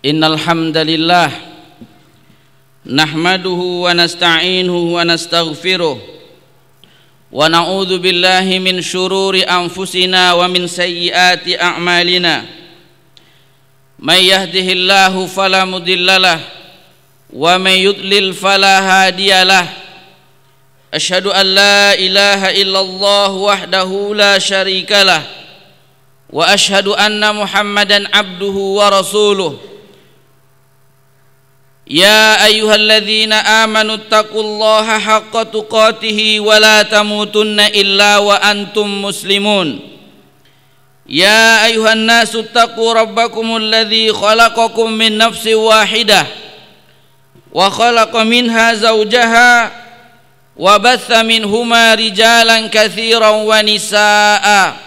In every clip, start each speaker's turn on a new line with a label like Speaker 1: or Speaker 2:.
Speaker 1: Innal hamdalillah nahmaduhu wa nasta'inuhu wa nastaghfiruh wa na'udzu billahi min syururi anfusina wa min sayyiati a'malina. May yahdihillahu fala mudhillalah wa may yudlil fala hadiyalah. Asyhadu an la ilaha illallah wahdahu la syarikalah wa asyhadu anna Muhammadan abduhu wa rasuluh. Ya ayyuhalladzina amanu taqullaha haqqa tuqatih wa la tamutunna illa wa antum muslimun. Ya ayyuhan nasu taqu rabbakumul ladzi khalaqakum min nafsin wahidah wa khalaqa minha zawjaha wa batha minhuma rijalan katsiran wa nisaa'a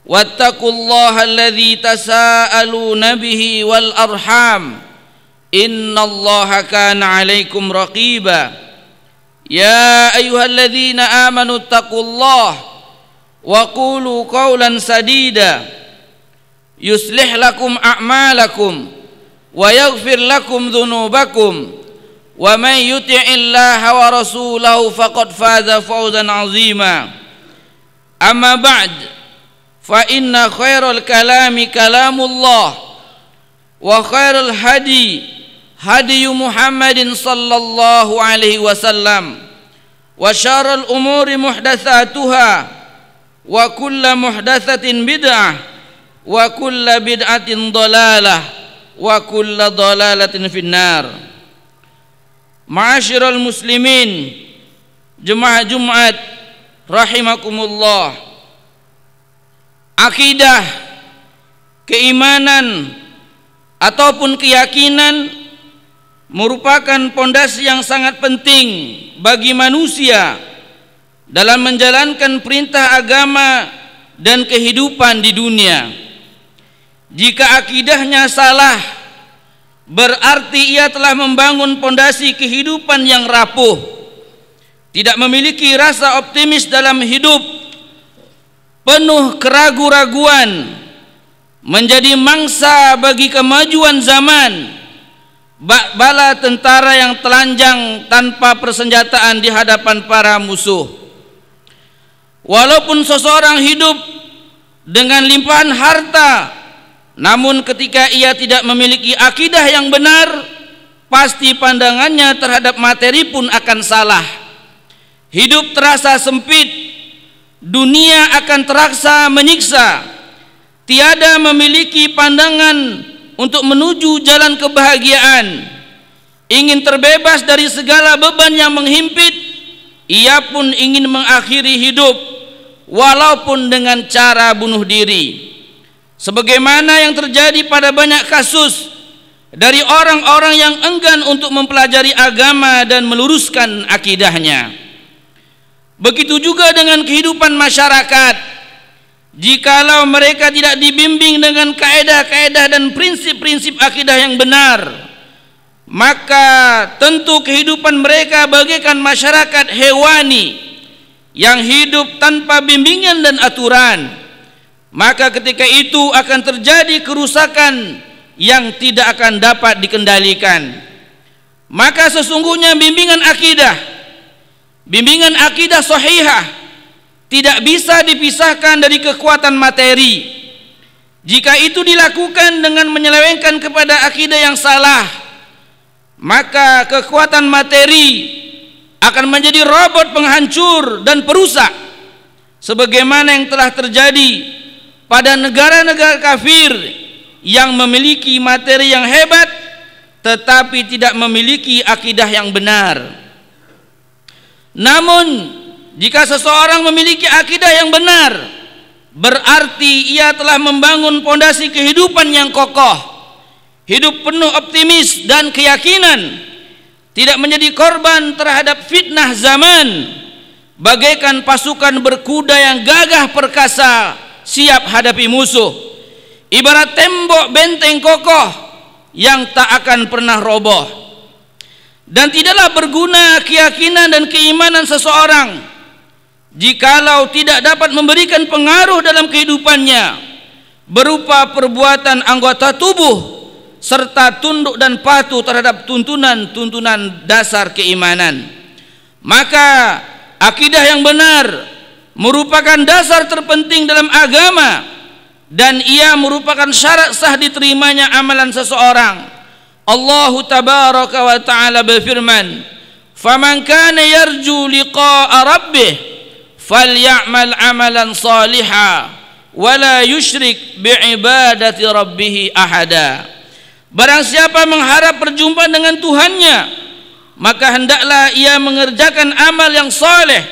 Speaker 1: wattaqullaha alladzi tasaaluna bihi wal arham innallaha kana 'alaikum raqiba. Ya ayyuhalladzina amanu taqullaha wa qulu qawlan sadida yuslih lakum a'malakum wa yaghfir lakum dhunubakum wa may yuti'illaha wa rasulahu faqad faza fawzan 'azima. Amma ba'd, fa inna khairal kalami kalamullah wa khairal hadi hadi Muhammadin sallallahu alaihi wasallam wa syarrul umuri muhdatsatuha wa kullu muhdatsatin bid'ah wa kullu bid'atin dhalalah wa kullu dhalalatin finnar. Ma'asyiral muslimin, jemaah Jumat rahimakumullah. Akidah, keimanan ataupun keyakinan merupakan pondasi yang sangat penting bagi manusia dalam menjalankan perintah agama dan kehidupan di dunia. Jika akidahnya salah, berarti ia telah membangun pondasi kehidupan yang rapuh, tidak memiliki rasa optimis dalam hidup, penuh keraguan-raguan, menjadi mangsa bagi kemajuan zaman, bala tentara yang telanjang tanpa persenjataan di hadapan para musuh. Walaupun seseorang hidup dengan limpahan harta, namun ketika ia tidak memiliki akidah yang benar, pasti pandangannya terhadap materi pun akan salah. Hidup terasa sempit, dunia akan terasa menyiksa, tiada memiliki pandangan untuk menuju jalan kebahagiaan. Ingin terbebas dari segala beban yang menghimpit, ia pun ingin mengakhiri hidup walaupun dengan cara bunuh diri, sebagaimana yang terjadi pada banyak kasus dari orang-orang yang enggan untuk mempelajari agama dan meluruskan akidahnya. Begitu juga dengan kehidupan masyarakat. Jikalau mereka tidak dibimbing dengan kaedah-kaedah dan prinsip-prinsip akidah yang benar, maka tentu kehidupan mereka bagaikan masyarakat hewani yang hidup tanpa bimbingan dan aturan. Maka ketika itu akan terjadi kerusakan yang tidak akan dapat dikendalikan. Maka sesungguhnya bimbingan akidah sahihah tidak bisa dipisahkan dari kekuatan materi. Jika itu dilakukan dengan menyelewengkan kepada akidah yang salah, maka kekuatan materi akan menjadi robot penghancur dan perusak, sebagaimana yang telah terjadi pada negara-negara kafir yang memiliki materi yang hebat tetapi tidak memiliki akidah yang benar. Namun jika seseorang memiliki akidah yang benar, berarti ia telah membangun pondasi kehidupan yang kokoh, hidup penuh optimis dan keyakinan, tidak menjadi korban terhadap fitnah zaman, bagaikan pasukan berkuda yang gagah perkasa siap hadapi musuh, ibarat tembok benteng kokoh yang tak akan pernah roboh. Dan tidaklah berguna keyakinan dan keimanan seseorang jikalau tidak dapat memberikan pengaruh dalam kehidupannya berupa perbuatan anggota tubuh serta tunduk dan patuh terhadap tuntunan-tuntunan dasar keimanan. Maka akidah yang benar merupakan dasar terpenting dalam agama, dan ia merupakan syarat sah diterimanya amalan seseorang. Allah tabaraka wa ta'ala berfirman, "Faman kana yarju liqa'a rabbih falyamal amalan salihan wa la yusyrik bi'ibadati rabbih ahada." Barang siapa mengharap perjumpaan dengan Tuhannya, maka hendaklah ia mengerjakan amal yang saleh,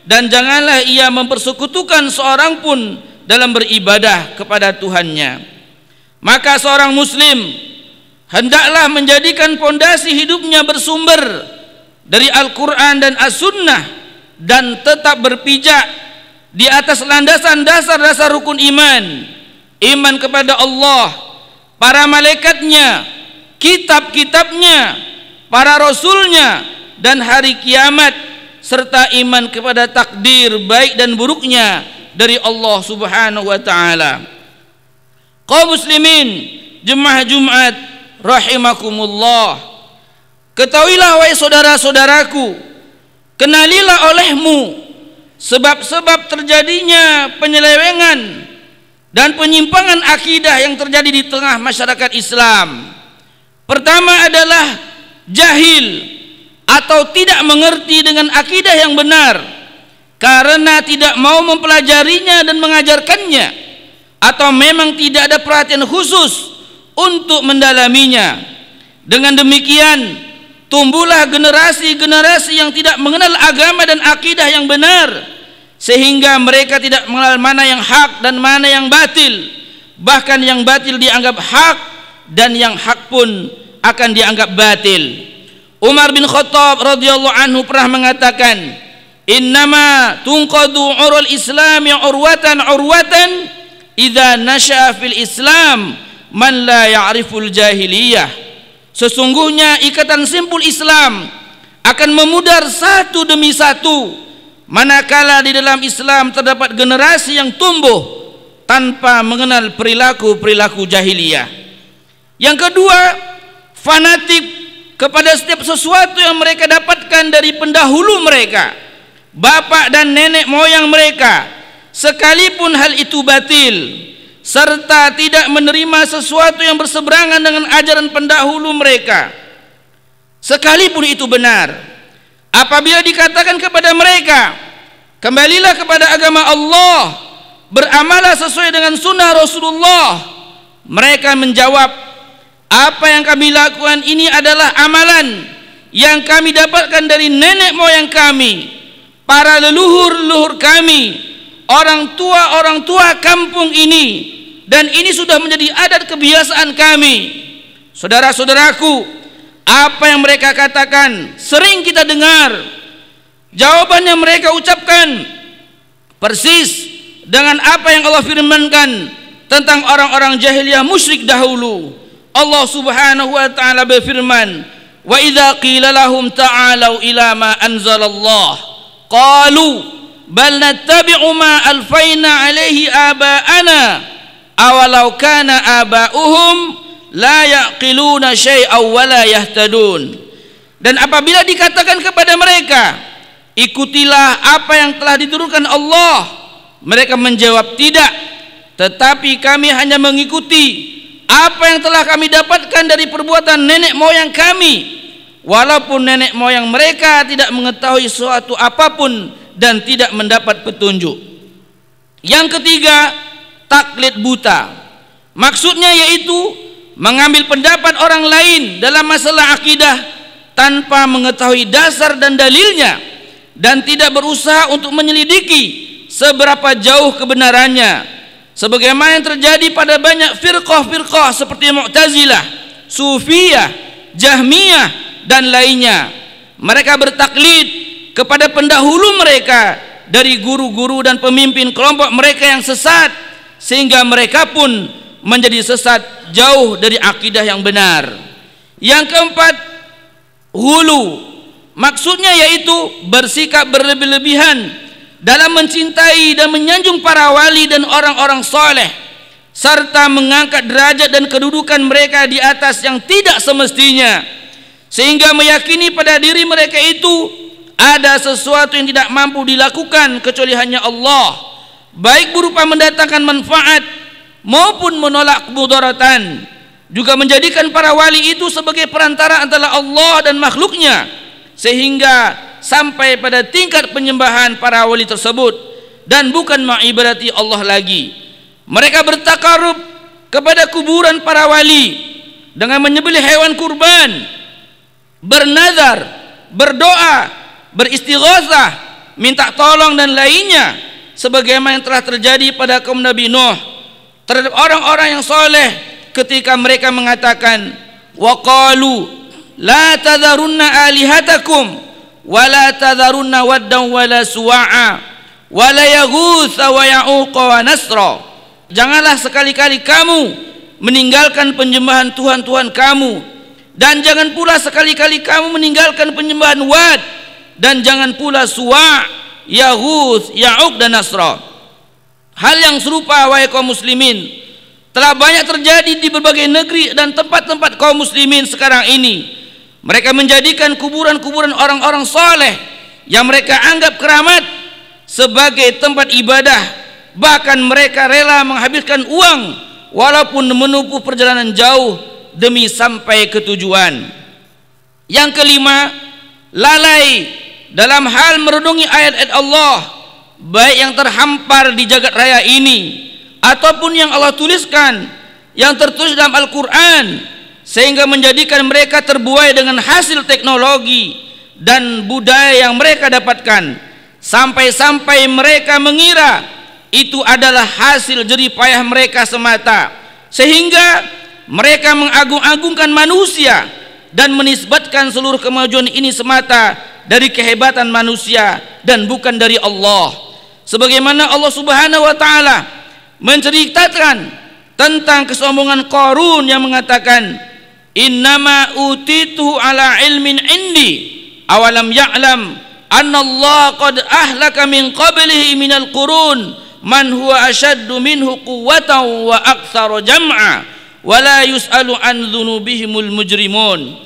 Speaker 1: dan janganlah ia mempersekutukan seorang pun dalam beribadah kepada Tuhannya. Maka seorang muslim hendaklah menjadikan pondasi hidupnya bersumber dari Al-Quran dan As-Sunnah, dan tetap berpijak di atas landasan dasar-dasar rukun iman. Iman kepada Allah, para malaikatnya, kitab-kitabnya, para rasulnya, dan hari kiamat, serta iman kepada takdir baik dan buruknya dari Allah subhanahu wa ta'ala. Kaum muslimin, jemaah Jumat rahimakumullah, ketahuilah wahai saudara-saudaraku, kenalilah olehmu sebab-sebab terjadinya penyelewengan dan penyimpangan akidah yang terjadi di tengah masyarakat Islam. Pertama adalah jahil atau tidak mengerti dengan akidah yang benar karena tidak mau mempelajarinya dan mengajarkannya, atau memang tidak ada perhatian khusus untuk mendalaminya. Dengan demikian tumbuhlah generasi-generasi yang tidak mengenal agama dan akidah yang benar, sehingga mereka tidak mengenal mana yang hak dan mana yang batil. Bahkan yang batil dianggap hak, dan yang hak pun akan dianggap batil. Umar bin Khattab radhiyallahu anhu pernah mengatakan, "Innama tunqadu urul islami urwatan idza nasha'a fil Islam man la ya'riful jahiliyah." Sesungguhnya ikatan simpul Islam akan memudar satu demi satu manakala di dalam Islam terdapat generasi yang tumbuh tanpa mengenal perilaku-perilaku jahiliyah. Yang kedua, fanatik kepada setiap sesuatu yang mereka dapatkan dari pendahulu mereka, bapak dan nenek moyang mereka, sekalipun hal itu batil, serta tidak menerima sesuatu yang berseberangan dengan ajaran pendahulu mereka, sekalipun itu benar. Apabila dikatakan kepada mereka, kembalilah kepada agama Allah, beramalah sesuai dengan sunnah Rasulullah, mereka menjawab, apa yang kami lakukan ini adalah amalan yang kami dapatkan dari nenek moyang kami, para leluhur-leluhur kami, orang tua kampung ini, dan ini sudah menjadi adat kebiasaan kami. Saudara-saudaraku, apa yang mereka katakan sering kita dengar. Jawaban yang mereka ucapkan persis dengan apa yang Allah firmankan tentang orang-orang jahiliyah musyrik dahulu. Allah subhanahu wa ta'ala berfirman, "Wa idza qila lahum ta'alu ila ma anzalallah qalu bal nattabi'u ma alfaina alaihi aba'ana awalau kana aba'uhum la yaqiluna syai'aw wa la yahtadun." Dan apabila dikatakan kepada mereka, ikutilah apa yang telah diturunkan Allah, mereka menjawab, tidak, tetapi kami hanya mengikuti apa yang telah kami dapatkan dari perbuatan nenek moyang kami, walaupun nenek moyang mereka tidak mengetahui sesuatu apapun dan tidak mendapat petunjuk. Yang ketiga, taklid buta. Maksudnya yaitu mengambil pendapat orang lain dalam masalah akidah tanpa mengetahui dasar dan dalilnya, dan tidak berusaha untuk menyelidiki seberapa jauh kebenarannya, sebagaimana yang terjadi pada banyak firqah-firqah seperti Mu'tazilah, Sufiyah, Jahmiyah, dan lainnya. Mereka bertaklid kepada pendahulu mereka dari guru-guru dan pemimpin kelompok mereka yang sesat, sehingga mereka pun menjadi sesat jauh dari akidah yang benar. Yang keempat, hulu. Maksudnya yaitu bersikap berlebih-lebihan dalam mencintai dan menyanjung para wali dan orang-orang soleh, serta mengangkat derajat dan kedudukan mereka di atas yang tidak semestinya, sehingga meyakini pada diri mereka itu ada sesuatu yang tidak mampu dilakukan kecuali hanya Allah, baik berupa mendatangkan manfaat maupun menolak kemudaratan. Juga menjadikan para wali itu sebagai perantara antara Allah dan makhluknya, sehingga sampai pada tingkat penyembahan para wali tersebut dan bukan mengibadati Allah lagi. Mereka bertakarub kepada kuburan para wali dengan menyembelih hewan kurban, bernazar, berdoa, beristighatsah, minta tolong dan lainnya, sebagaimana yang telah terjadi pada kaum Nabi Nuh terhadap orang-orang yang soleh ketika mereka mengatakan, wa qalu la tadharunna alihatakum wa la tadharunna waddan wa la suwa'a wa la yaghutsa wa ya'uqa wa nasra. Janganlah sekali-kali kamu meninggalkan penyembahan Tuhan-Tuhan kamu, dan jangan pula sekali-kali kamu meninggalkan penyembahan Wad, dan jangan pula Suwa', Yaghuts, Ya'uq dan Nasra. Hal yang serupa wahai kaum muslimin telah banyak terjadi di berbagai negeri dan tempat-tempat kaum muslimin sekarang ini. Mereka menjadikan kuburan-kuburan orang-orang soleh yang mereka anggap keramat sebagai tempat ibadah. Bahkan mereka rela menghabiskan uang walaupun menempuh perjalanan jauh demi sampai ke tujuan. Yang kelima, lalai dalam hal merenungi ayat-ayat Allah, baik yang terhampar di jagat raya ini ataupun yang Allah tuliskan, yang tertulis dalam Al-Quran, sehingga menjadikan mereka terbuai dengan hasil teknologi dan budaya yang mereka dapatkan, sampai-sampai mereka mengira itu adalah hasil jerih payah mereka semata, sehingga mereka mengagung-agungkan manusia dan menisbatkan seluruh kemajuan ini semata dari kehebatan manusia dan bukan dari Allah. Sebagaimana Allah Subhanahu wa taala menceritakan tentang kesombongan Qarun yang mengatakan, innama utitu ala ilmin indi awalam ya'lam anna Allah qad ahlaka min qablihi minal qurun man huwa ashaddu minhu quwwatan wa aktsara jam'a wa la yus'alu an dzunubihimul mujrimun.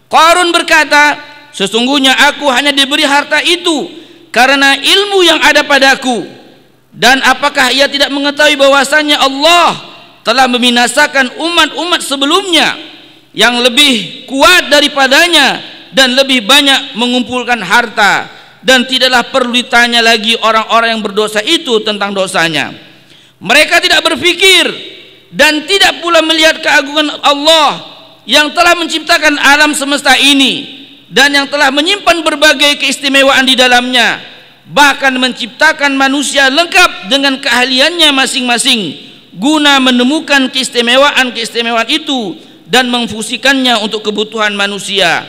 Speaker 1: Qarun berkata, sesungguhnya aku hanya diberi harta itu karena ilmu yang ada padaku, dan apakah ia tidak mengetahui bahwasanya Allah telah membinasakan umat-umat sebelumnya yang lebih kuat daripadanya dan lebih banyak mengumpulkan harta, dan tidaklah perlu ditanya lagi orang-orang yang berdosa itu tentang dosanya. Mereka tidak berpikir dan tidak pula melihat keagungan Allah yang telah menciptakan alam semesta ini dan yang telah menyimpan berbagai keistimewaan di dalamnya, bahkan menciptakan manusia lengkap dengan keahliannya masing-masing guna menemukan keistimewaan-keistimewaan itu dan memfungsikannya untuk kebutuhan manusia.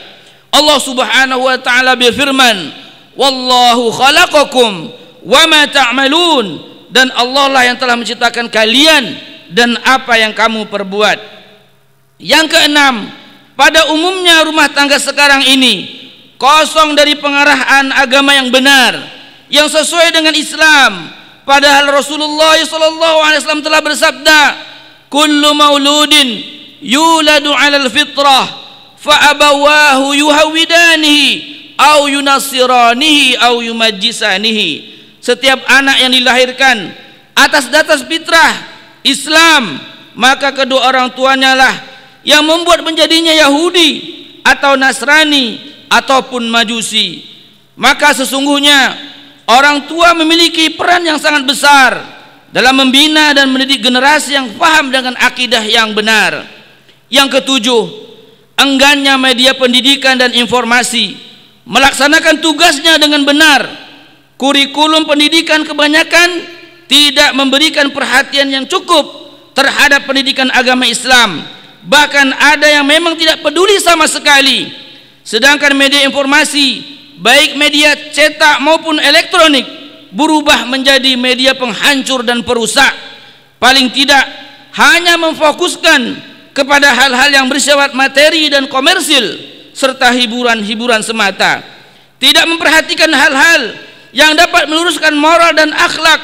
Speaker 1: Allah Subhanahu wa taala berfirman, wallahu khalaqakum wa ma ta'malun, dan Allah lah yang telah menciptakan kalian dan apa yang kamu perbuat. Yang keenam, pada umumnya rumah tangga sekarang ini kosong dari pengarahan agama yang benar, yang sesuai dengan Islam. Padahal Rasulullah SAW telah bersabda, kullu mauludin yuladu 'alal fitrah fa abawahu yuhawidanihi au yunasiranihi au yumajjisanihi. Setiap anak yang dilahirkan atas dasar fitrah Islam, maka kedua orang tuanya lah yang membuat menjadinya Yahudi atau Nasrani ataupun Majusi. Maka sesungguhnya orang tua memiliki peran yang sangat besar dalam membina dan mendidik generasi yang paham dengan akidah yang benar. Yang ketujuh, enggannya media pendidikan dan informasi melaksanakan tugasnya dengan benar. Kurikulum pendidikan kebanyakan tidak memberikan perhatian yang cukup terhadap pendidikan agama Islam. Bahkan ada yang memang tidak peduli sama sekali. Sedangkan media informasi, baik media cetak maupun elektronik, berubah menjadi media penghancur dan perusak. Paling tidak hanya memfokuskan kepada hal-hal yang bersifat materi dan komersil serta hiburan-hiburan semata. Tidak memperhatikan hal-hal yang dapat meluruskan moral dan akhlak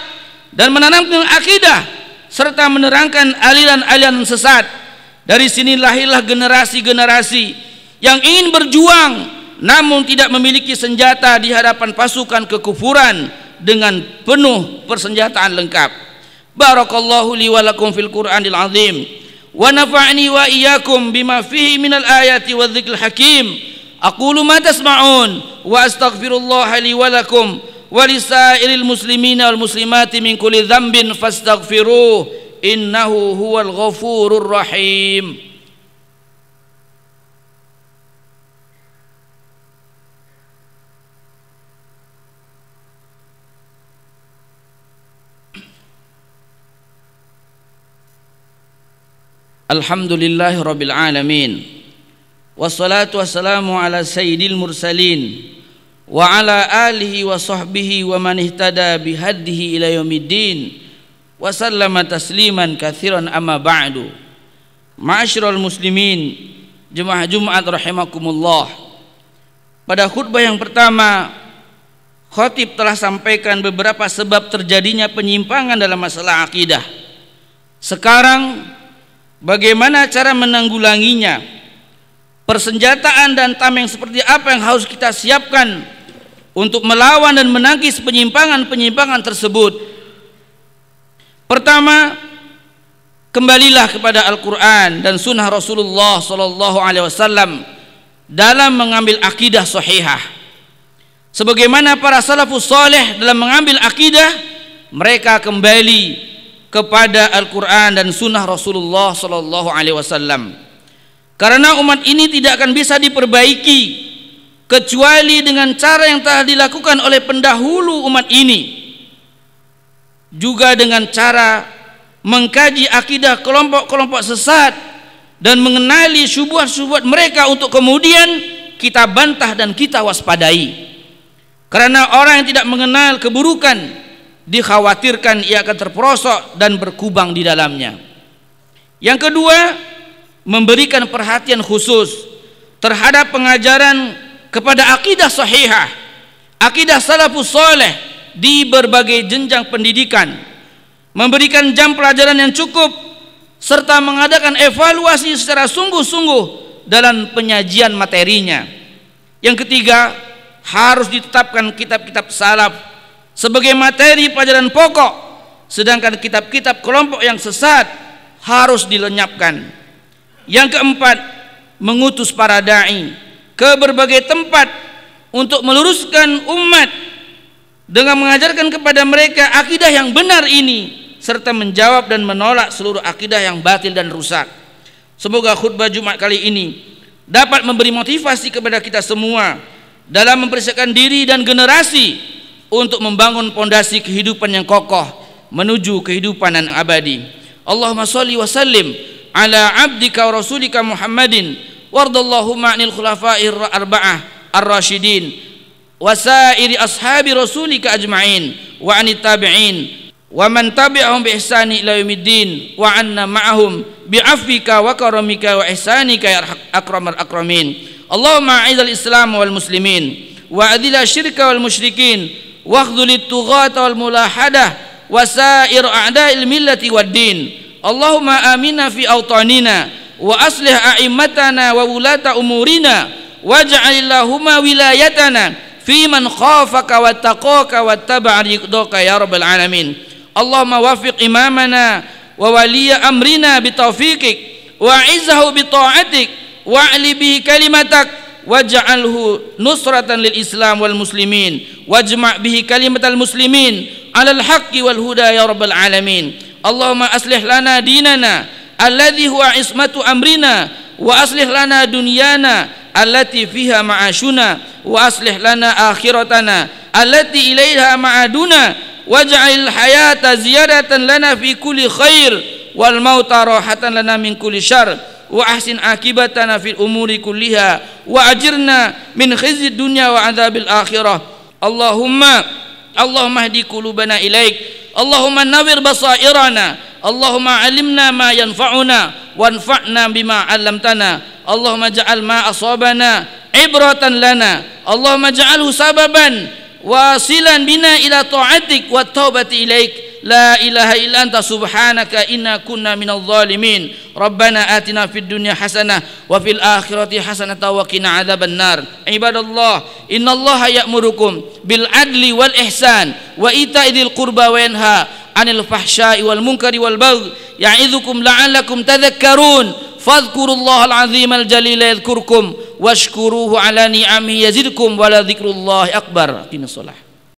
Speaker 1: dan menanamkan akidah serta menerangkan aliran-aliran sesat. Dari sini lahirlah generasi-generasi yang ingin berjuang namun tidak memiliki senjata di hadapan pasukan kekufuran dengan penuh persenjataan lengkap. Barakallahu li wa lakum fil Qur'anil azim wa nafa'ni wa iyyakum bima fihi minal ayati wadh-dhikril hakim. Aqulu ma tasma'un wa astaghfirullah li wa lakum wa lisairil muslimina wal muslimati min kulli dhanbin fastaghfiruh innahu huwal ghafurur rahim. Alhamdulillahi rabbil alamin, wassalatu wassalamu ala sayyidil mursalin wa ala alihi wa sahbihi wa man ihtada bihadihi ila yaumiddin wa sallama tasliman katsiran amma ba'du. Ma'asyiral muslimin, jemaah Jumat rahimakumullah. Pada khutbah yang pertama, khatib telah sampaikan beberapa sebab terjadinya penyimpangan dalam masalah akidah. Sekarang bagaimana cara menanggulanginya? Persenjataan dan tameng seperti apa yang harus kita siapkan untuk melawan dan menangkis penyimpangan-penyimpangan tersebut? Pertama, kembalilah kepada Al-Quran dan Sunnah Rasulullah SAW dalam mengambil akidah sahihah. Sebagaimana para salafus saleh dalam mengambil akidah, mereka kembali kepada Al-Quran dan Sunnah Rasulullah SAW. Karena umat ini tidak akan bisa diperbaiki kecuali dengan cara yang telah dilakukan oleh pendahulu umat ini, juga dengan cara mengkaji akidah kelompok-kelompok sesat dan mengenali syubhat-syubhat mereka untuk kemudian kita bantah dan kita waspadai. Karena orang yang tidak mengenal keburukan dikhawatirkan ia akan terperosok dan berkubang di dalamnya. Yang kedua, memberikan perhatian khusus terhadap pengajaran kepada akidah sahihah, akidah salafus saleh di berbagai jenjang pendidikan, memberikan jam pelajaran yang cukup serta mengadakan evaluasi secara sungguh-sungguh dalam penyajian materinya. Yang ketiga, harus ditetapkan kitab-kitab salaf sebagai materi pelajaran pokok, sedangkan kitab-kitab kelompok yang sesat harus dilenyapkan. Yang keempat, mengutus para dai ke berbagai tempat untuk meluruskan umat dengan mengajarkan kepada mereka akidah yang benar ini serta menjawab dan menolak seluruh akidah yang batil dan rusak. Semoga khutbah Jumat kali ini dapat memberi motivasi kepada kita semua dalam mempersiapkan diri dan generasi untuk membangun pondasi kehidupan yang kokoh menuju kehidupan yang abadi. Allahumma sholli wa sallim ala abdika wa rasulika Muhammadin wardallahumma anil khulafa'ir arba'ah ar-rasyidin wasairi ashabi rasulika ajma'in wa anit tabi'in wa man tabi'ahum bi ihsani ila yaumiddin wa anna ma'ahum bi'afwika wa karamika wa ihsanika ya akramar akramin. Allahumma a'izal islam wal muslimin wa adila syirka wal musyrikin wa khzulit tughata wal mulahadah wa sa'ir a'da'il millati wad din. Allahumma amina fi awtanina wa aslih a'immatana wa wulata umurina waj'alillahumma wilayatana fi man khafaka wattaqaka wattaba'a ridhaka ya rabbal alamin. Allahumma wafiq imamana wa waliya amrina bitaufiqik wa izzahu bita'atik wa'li bihi kalimatak waj'alhu nusratan lil islam wal muslimin wajma' bihi kalimatal muslimin alal haqqi wal huda ya rabbal alamin. Allahumma aslih lana dinana alladhi huwa ismatu amrina wa aslih lana dunyana allati fiha ma'ashuna wa aslih lana akhiratana allati ilaiha ma'aduna waj'al hayata ziyadatan lana fi kulli khair wal mauta rahatan lana min kulli syarr wa ahsin akibatana fil umuri kulliha wa ajirna min khizyid dunya wa adzabil akhirah. Allahumma hdi qulubana ilaik, Allahumma nawwir basairana, Allahumma alimna ma yanfa'una wanfa'na bima 'allamtana, Allahumma ja'al ma asabana ibratan lana, Allahumma ja'alhu sababan wasilan bina ila ta'atik wa taubati ilaik la ilaha illa anta subhanaka inna kunna minadh dhalimin. Rabbana atina fid dunya hasanah wa fil akhirati hasanah wa qina adzabannar. Ibadallah, innallaha ya'murukum bil adli wal ihsan wa ita'i qurba wa yanha 'anil fahsya'i wal munkari wal baghi ya'idzukum la'allakum tadhakkarun. Fadhkurullahal 'azimal jalila yadhkurkum washkuruhu 'ala ni'amihi yazidkum wa la dzikrullahi akbar. Aqimus shalah.